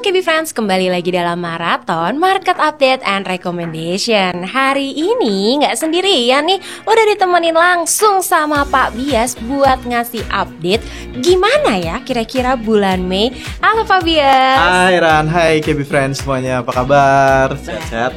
KB Friends, kembali lagi dalam Marathon Market Update and Recommendation. Hari ini nggak sendirian nih, udah ditemenin langsung sama Pak Bias buat ngasih update gimana ya kira-kira bulan Mei. Halo Pak Bias. Hai Ran, hai KB Friends semuanya, apa kabar? Sehat-sehat?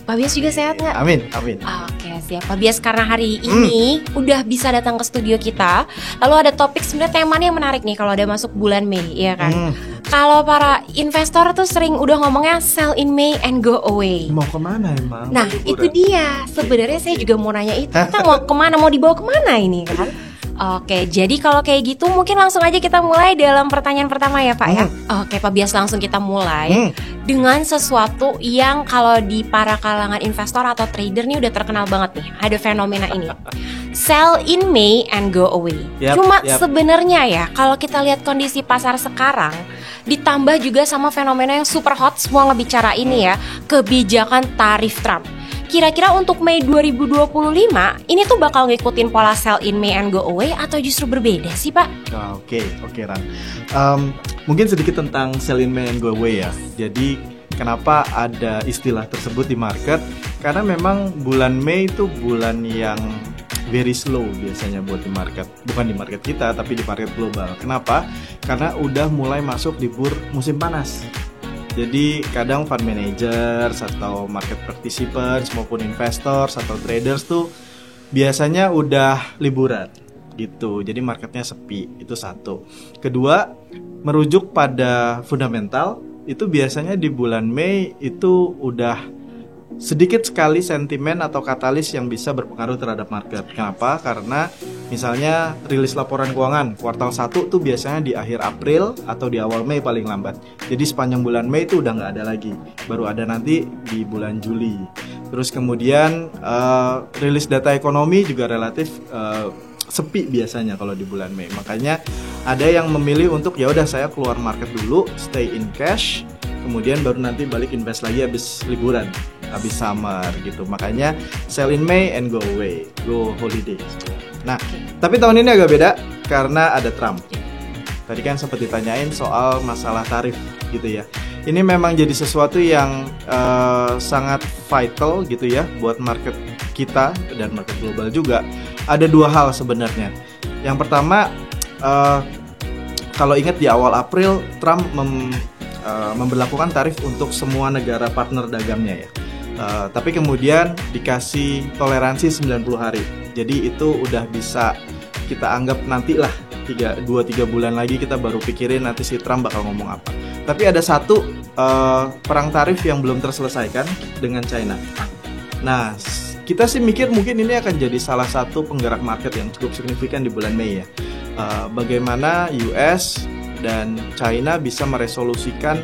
Pak Bias juga sehat nggak? Amin, amin. Oke, siap Pak Bias, karena hari ini udah bisa datang ke studio kita. Lalu ada topik sebenarnya temanya yang menarik nih kalau udah masuk bulan Mei, ya kan? Kalau para investor tuh sering udah ngomongnya sell in May and go away. Mau kemana emang? Nah itu dia, sebenarnya saya juga mau nanya itu, kita mau kemana, mau dibawa kemana ini kan? Oke, jadi kalau kayak gitu mungkin langsung aja kita mulai dalam pertanyaan pertama ya Pak ya. Oke Pak Bias, langsung kita mulai dengan sesuatu yang kalau di para kalangan investor atau trader nih udah terkenal banget nih. Ada fenomena ini, sell in May and go away. Cuma sebenarnya ya kalau kita lihat kondisi pasar sekarang, ditambah juga sama fenomena yang super hot semua ngebicara ini ya, kebijakan tarif Trump. Kira-kira untuk Mei 2025 ini tuh bakal ngikutin pola sell in May and go away atau justru berbeda sih Pak? Oke Ran. Mungkin sedikit tentang sell in May and go away ya. Jadi kenapa ada istilah tersebut di market? Karena memang bulan Mei itu bulan yang very slow biasanya buat di market. Bukan di market kita tapi di market global. Kenapa? Karena udah mulai masuk libur musim panas. Jadi kadang fund managers atau market participants maupun investors atau traders tuh biasanya udah liburan gitu. Jadi marketnya sepi, itu satu. Kedua, merujuk pada fundamental, itu biasanya di bulan Mei itu udah sedikit sekali sentimen atau katalis yang bisa berpengaruh terhadap market. Kenapa? Karena misalnya rilis laporan keuangan kuartal 1 tuh biasanya di akhir April atau di awal Mei paling lambat. Jadi sepanjang bulan Mei itu udah nggak ada lagi, baru ada nanti di bulan Juli. Terus kemudian rilis data ekonomi juga relatif sepi biasanya kalau di bulan Mei. Makanya ada yang memilih untuk ya udah saya keluar market dulu, stay in cash, kemudian baru nanti balik invest lagi habis liburan, habis summer gitu. Makanya sell in May and go away, go holiday. Nah, tapi tahun ini agak beda karena ada Trump. Tadi kan sempat ditanyain soal masalah tarif gitu ya. Ini memang jadi sesuatu yang sangat vital gitu ya buat market kita dan market global juga. Ada dua hal sebenarnya. Yang pertama, kalau ingat di awal April Trump memberlakukan tarif untuk semua negara partner dagangnya ya. Tapi kemudian dikasih toleransi 90 hari. Jadi itu udah bisa kita anggap nantilah 2-3 bulan lagi kita baru pikirin nanti si Trump bakal ngomong apa. Tapi ada satu perang tarif yang belum terselesaikan dengan China. Nah, kita sih mikir mungkin ini akan jadi salah satu penggerak market yang cukup signifikan di bulan Mei ya. Bagaimana US dan China bisa meresolusikan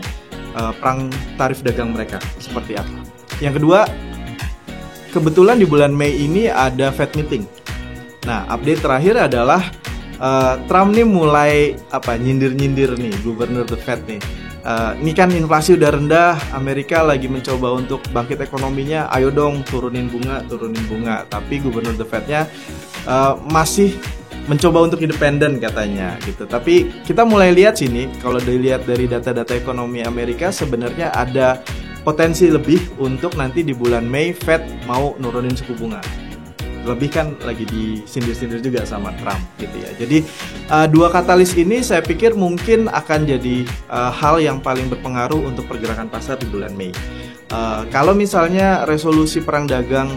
perang tarif dagang mereka seperti apa. Yang kedua, kebetulan di bulan Mei ini ada Fed meeting. Nah, update terakhir adalah Trump nih mulai nyindir-nyindir nih gubernur The Fed nih. Ini kan inflasi udah rendah, Amerika lagi mencoba untuk bangkit ekonominya, ayo dong turunin bunga. Tapi gubernur The Fed-nya masih mencoba untuk independen katanya gitu. Tapi kita mulai lihat sini, kalau dilihat dari data-data ekonomi Amerika sebenarnya ada potensi lebih untuk nanti di bulan Mei Fed mau nurunin suku bunga. Lebih kan lagi disindir-sindir juga sama Trump gitu ya. Jadi dua katalis ini saya pikir mungkin akan jadi hal yang paling berpengaruh untuk pergerakan pasar di bulan Mei. Kalau misalnya resolusi perang dagang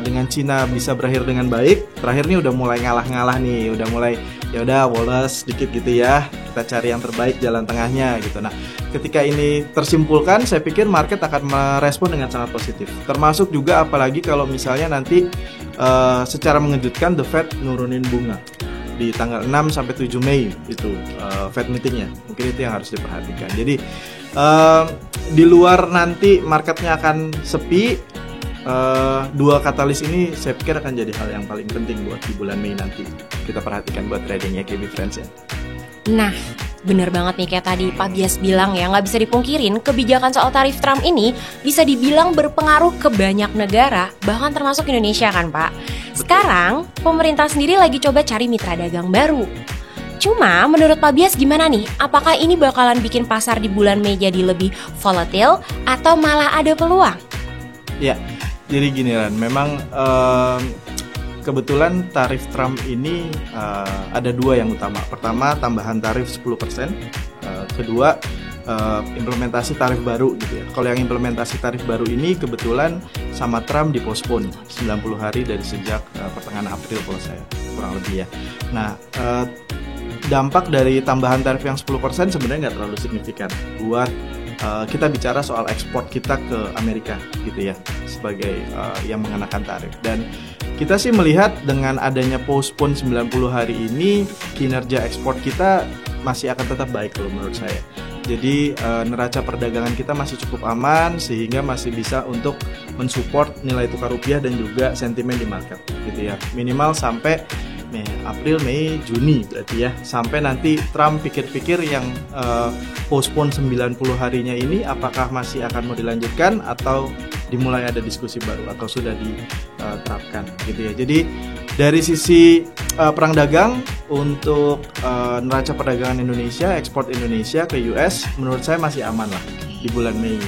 dengan Cina bisa berakhir dengan baik, terakhir nih udah mulai ngalah-ngalah nih, udah mulai ya udah Wallace sedikit gitu ya, kita cari yang terbaik jalan tengahnya gitu. Nah, ketika ini tersimpulkan, saya pikir market akan merespon dengan sangat positif. Termasuk juga apalagi kalau misalnya nanti secara mengejutkan The Fed nurunin bunga di tanggal 6 sampai 7 Mei itu Fed meetingnya. Mungkin itu yang harus diperhatikan. Jadi di luar nanti marketnya akan sepi, dua katalis ini saya pikir akan jadi hal yang paling penting buat di bulan Mei nanti kita perhatikan buat tradingnya KB Friends ya. Nah, bener banget nih kayak tadi Pak Bias bilang ya, nggak bisa dipungkirin kebijakan soal tarif Trump ini bisa dibilang berpengaruh ke banyak negara, bahkan termasuk Indonesia kan Pak. Sekarang pemerintah sendiri lagi coba cari mitra dagang baru. Cuma menurut Pak Bias gimana nih? Apakah ini bakalan bikin pasar di bulan Mei jadi lebih volatile atau malah ada peluang? Ya, jadi gini Ran, memang kebetulan tarif Trump ini ada dua yang utama. Pertama, tambahan tarif 10%. Kedua, implementasi tarif baru gitu ya. Kalau yang implementasi tarif baru ini kebetulan sama Trump dipospon 90 hari dari sejak pertengahan April kalau saya kurang lebih ya. Nah, dampak dari tambahan tarif yang 10% sebenarnya nggak terlalu signifikan buat kita bicara soal ekspor kita ke Amerika gitu ya, sebagai yang mengenakan tarif. Dan kita sih melihat dengan adanya postpone 90 hari ini, kinerja ekspor kita masih akan tetap baik kalau menurut saya. Jadi neraca perdagangan kita masih cukup aman sehingga masih bisa untuk mensupport nilai tukar rupiah dan juga sentimen di market gitu ya. Minimal sampai April, Mei, Juni berarti ya. Sampai nanti Trump pikir-pikir yang postpone 90 harinya ini apakah masih akan mau dilanjutkan atau dimulai ada diskusi baru atau sudah diterapkan gitu ya. Jadi dari sisi perang dagang untuk neraca perdagangan Indonesia, ekspor Indonesia ke US menurut saya masih aman lah di bulan Mei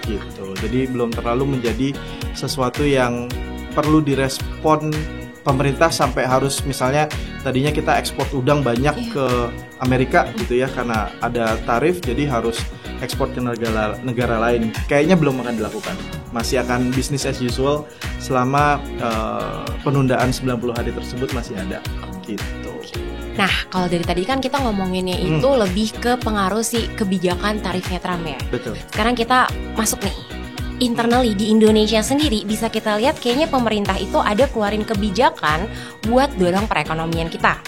gitu. Jadi belum terlalu menjadi sesuatu yang perlu direspon pemerintah sampai harus misalnya tadinya kita ekspor udang banyak ke Amerika gitu ya karena ada tarif jadi harus ekspor ke negara lain. Kayaknya belum akan dilakukan. Masih akan business as usual selama penundaan 90 hari tersebut masih ada gitu. Nah, kalau dari tadi kan kita ngomonginnya itu lebih ke pengaruh si kebijakan tarifnya Trump ya. Betul. Sekarang kita masuk nih. Internally di Indonesia sendiri bisa kita lihat kayaknya pemerintah itu ada keluarin kebijakan buat dorong perekonomian kita.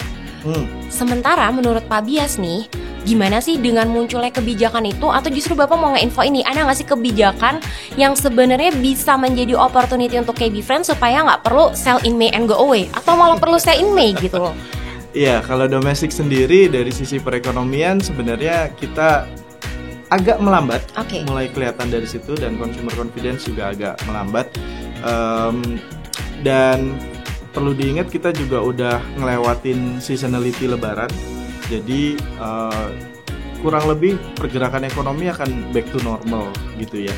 Sementara menurut Pak Bias nih, gimana sih dengan munculnya kebijakan itu? Atau justru Bapak mau nge-info ini, ada nggak sih kebijakan yang sebenarnya bisa menjadi opportunity untuk KB Friends supaya nggak perlu sell in May and go away? Atau malah perlu sell in May gitu loh? Iya, kalau domestik sendiri dari sisi perekonomian sebenarnya kita agak melambat, mulai kelihatan dari situ dan consumer confidence juga agak melambat. Dan perlu diingat kita juga udah ngelewatin seasonality Lebaran, jadi kurang lebih pergerakan ekonomi akan back to normal gitu ya.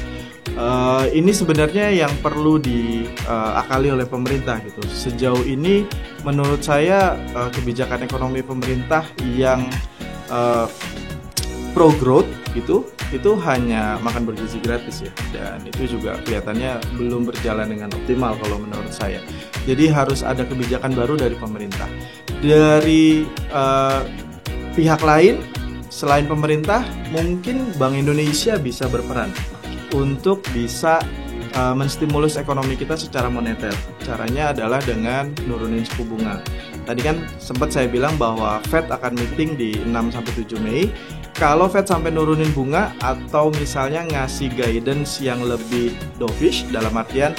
Ini sebenarnya yang perlu diakali oleh pemerintah gitu. Sejauh ini menurut saya kebijakan ekonomi pemerintah yang pro growth gitu itu hanya makan bergizi gratis ya, dan itu juga kelihatannya belum berjalan dengan optimal kalau menurut saya. Jadi harus ada kebijakan baru dari pemerintah. Dari pihak lain selain pemerintah, mungkin Bank Indonesia bisa berperan untuk bisa menstimulus ekonomi kita secara moneter. Caranya adalah dengan nurunin suku bunga. Tadi kan sempat saya bilang bahwa Fed akan meeting di 6-7 Mei. Kalau Fed sampai nurunin bunga atau misalnya ngasih guidance yang lebih dovish dalam artian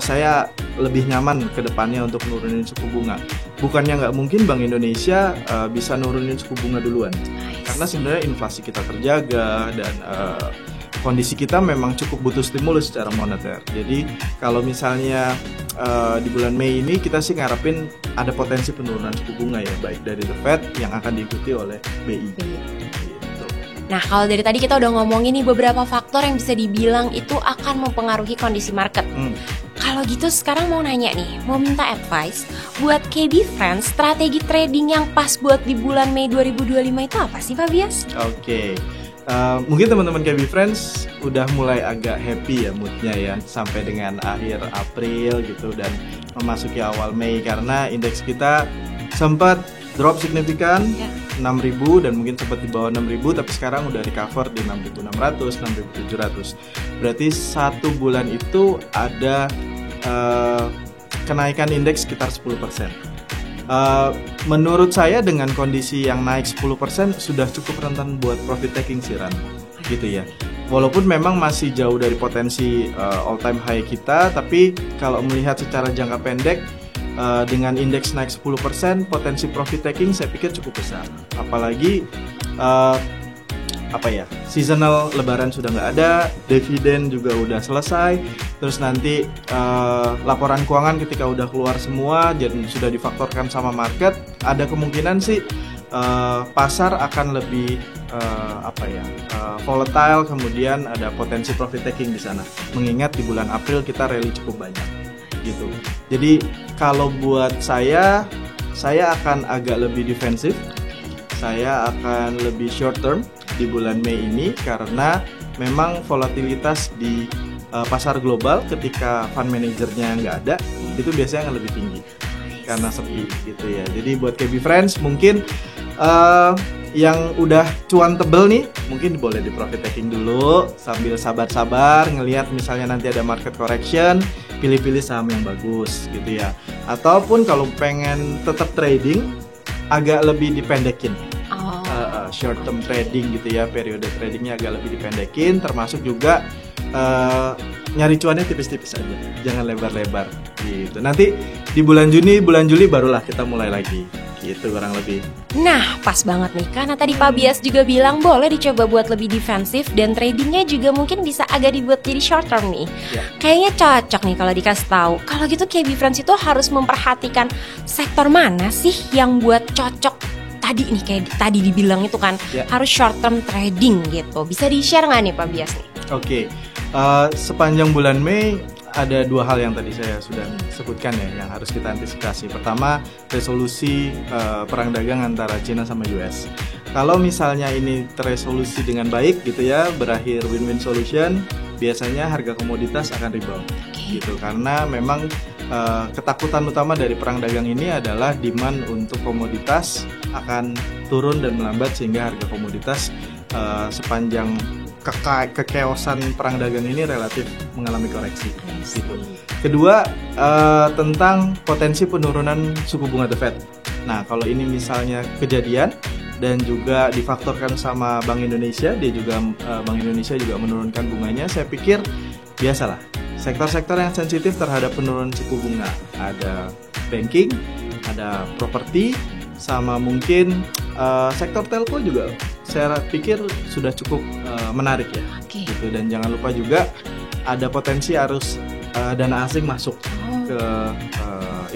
saya lebih nyaman ke depannya untuk nurunin suku bunga. Bukannya nggak mungkin Bank Indonesia bisa nurunin suku bunga duluan. Karena sebenarnya inflasi kita terjaga dan kondisi kita memang cukup butuh stimulus secara moneter. Jadi kalau misalnya di bulan Mei ini kita sih ngarepin ada potensi penurunan suku bunga ya, baik dari The Fed yang akan diikuti oleh BI. Nah, kalau dari tadi kita udah ngomongin nih beberapa faktor yang bisa dibilang itu akan mempengaruhi kondisi market. Kalau gitu sekarang mau nanya nih, mau minta advice buat KB Friends, strategi trading yang pas buat di bulan Mei 2025 itu apa sih Pak Bias? Oke. Mungkin teman-teman KB Friends udah mulai agak happy ya moodnya ya sampai dengan akhir April gitu dan memasuki awal Mei karena indeks kita sempat drop signifikan 6.000 dan mungkin sempat di bawah 6.000 tapi sekarang udah recover di 6.600, 6.700. Berarti satu bulan itu ada kenaikan indeks sekitar 10%. Menurut saya dengan kondisi yang naik 10% sudah cukup rentan buat profit taking sih Ran, gitu ya. Walaupun memang masih jauh dari potensi all time high kita, tapi kalau melihat secara jangka pendek dengan indeks naik 10%, potensi profit taking saya pikir cukup besar. Apalagi seasonal Lebaran sudah nggak ada, dividen juga udah selesai, terus nanti laporan keuangan ketika udah keluar semua dan sudah difaktorkan sama market, ada kemungkinan sih pasar akan lebih volatile, kemudian ada potensi profit taking di sana. Mengingat di bulan April kita rally cukup banyak, gitu. Jadi kalau buat saya akan agak lebih defensif. Saya akan lebih short term di bulan Mei ini karena memang volatilitas di pasar global ketika fund manajernya nggak ada itu biasanya akan lebih tinggi karena sepi gitu ya. Jadi buat KB Friends mungkin yang udah cuan tebel nih mungkin boleh di profit taking dulu sambil sabar-sabar ngelihat misalnya nanti ada market correction, pilih-pilih saham yang bagus gitu ya. Ataupun kalau pengen tetap trading agak lebih dipendekin. Short term trading gitu ya, periode tradingnya agak lebih dipendekin, termasuk juga nyari cuannya tipis-tipis aja, jangan lebar-lebar gitu. Nanti di bulan Juni, bulan Juli barulah kita mulai lagi gitu kurang lebih. Nah pas banget nih, karena tadi Pak Bias juga bilang boleh dicoba buat lebih defensif dan tradingnya juga mungkin bisa agak dibuat jadi short term nih. Kayaknya cocok nih kalau dikasih tahu. Kalau gitu KB Friends itu harus memperhatikan sektor mana sih yang buat cocok tadi nih, kayak tadi dibilang itu kan harus short term trading gitu. Bisa di-share nggak nih Pak Bias nih? Oke. Sepanjang bulan Mei ada dua hal yang tadi saya sudah sebutkan ya yang harus kita antisipasi. Pertama, resolusi perang dagang antara China sama US. Kalau misalnya ini teresolusi dengan baik gitu ya, berakhir win-win solution, biasanya harga komoditas akan rebound gitu karena memang ketakutan utama dari perang dagang ini adalah demand untuk komoditas akan turun dan melambat sehingga harga komoditas sepanjang kekeosan perang dagang ini relatif mengalami koreksi gitu. Kedua, tentang potensi penurunan suku bunga The Fed. Nah, kalau ini misalnya kejadian dan juga difaktorkan sama Bank Indonesia, Bank Indonesia juga menurunkan bunganya, saya pikir biasalah. Sektor-sektor yang sensitif terhadap penurunan suku bunga ada banking, ada properti, sama mungkin sektor telco juga saya pikir sudah cukup menarik ya. Gitu. Dan jangan lupa juga ada potensi arus dana asing masuk ke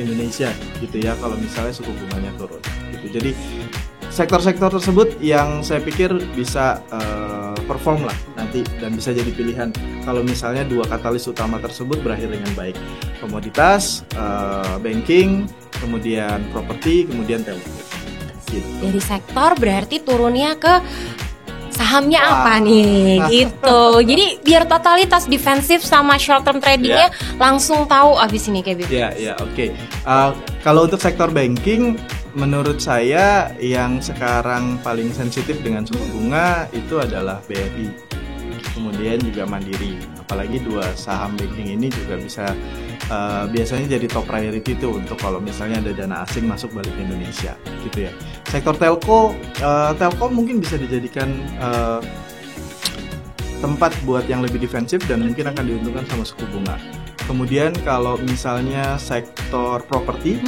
Indonesia gitu ya kalau misalnya suku bunganya turun. Gitu. Jadi sektor-sektor tersebut yang saya pikir bisa perform lah nanti dan bisa jadi pilihan kalau misalnya dua katalis utama tersebut berakhir dengan baik. Komoditas, banking, kemudian properti, kemudian telco. Gitu. Dari sektor berarti turunnya ke sahamnya apa nih gitu. Jadi biar totalitas defensif sama short term tradingnya langsung tahu abis ini kayak gitu. Oke. Kalau untuk sektor banking, menurut saya yang sekarang paling sensitif dengan suku bunga itu adalah BRI, kemudian juga Mandiri. Apalagi dua saham banking ini juga bisa biasanya jadi top priority tuh untuk kalau misalnya ada dana asing masuk balik ke Indonesia, gitu ya. Sektor telco mungkin bisa dijadikan tempat buat yang lebih defensif dan mungkin akan diuntungkan sama suku bunga. Kemudian kalau misalnya sektor properti,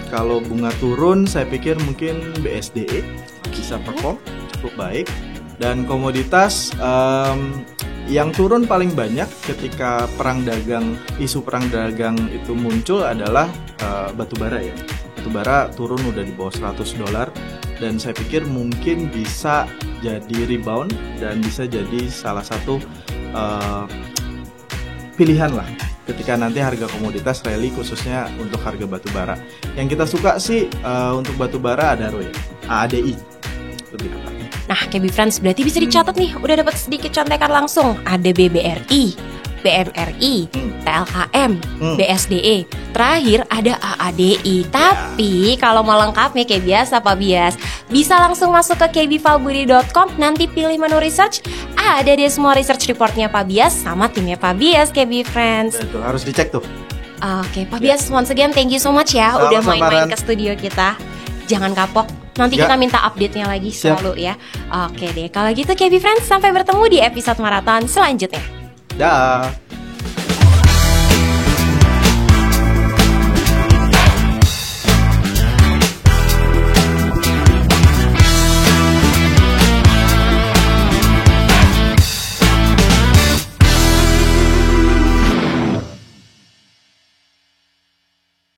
kalau bunga turun, saya pikir mungkin BSDE bisa perform cukup baik. Dan komoditas yang turun paling banyak ketika isu perang dagang itu muncul adalah batubara ya. Batubara turun udah di bawah $100 dan saya pikir mungkin bisa jadi rebound dan bisa jadi salah satu pilihan lah ketika nanti harga komoditas rally khususnya untuk harga batubara. Yang kita suka sih untuk batubara ada ADI lebih tepat. Nah, KB Friends berarti bisa dicatat nih, udah dapat sedikit contekan langsung. Ada BBRI, BMRI, TLKM, BSDE. Terakhir ada AADI. Tapi kalau mau lengkapnya kayak biasa Pak Bias, bisa langsung masuk ke kbvalbudi.com, nanti pilih menu research. Ada deh semua research reportnya Pak Bias sama timnya Pak Bias, KB Friends. Betul, harus dicek tuh. Oke, Pak Bias, once again thank you so much ya udah main-main ke studio kita. Jangan kapok. Nanti kita minta update-nya lagi selalu ya. Oke deh, kalau gitu KB Friends, sampai bertemu di episode maraton selanjutnya. Dah.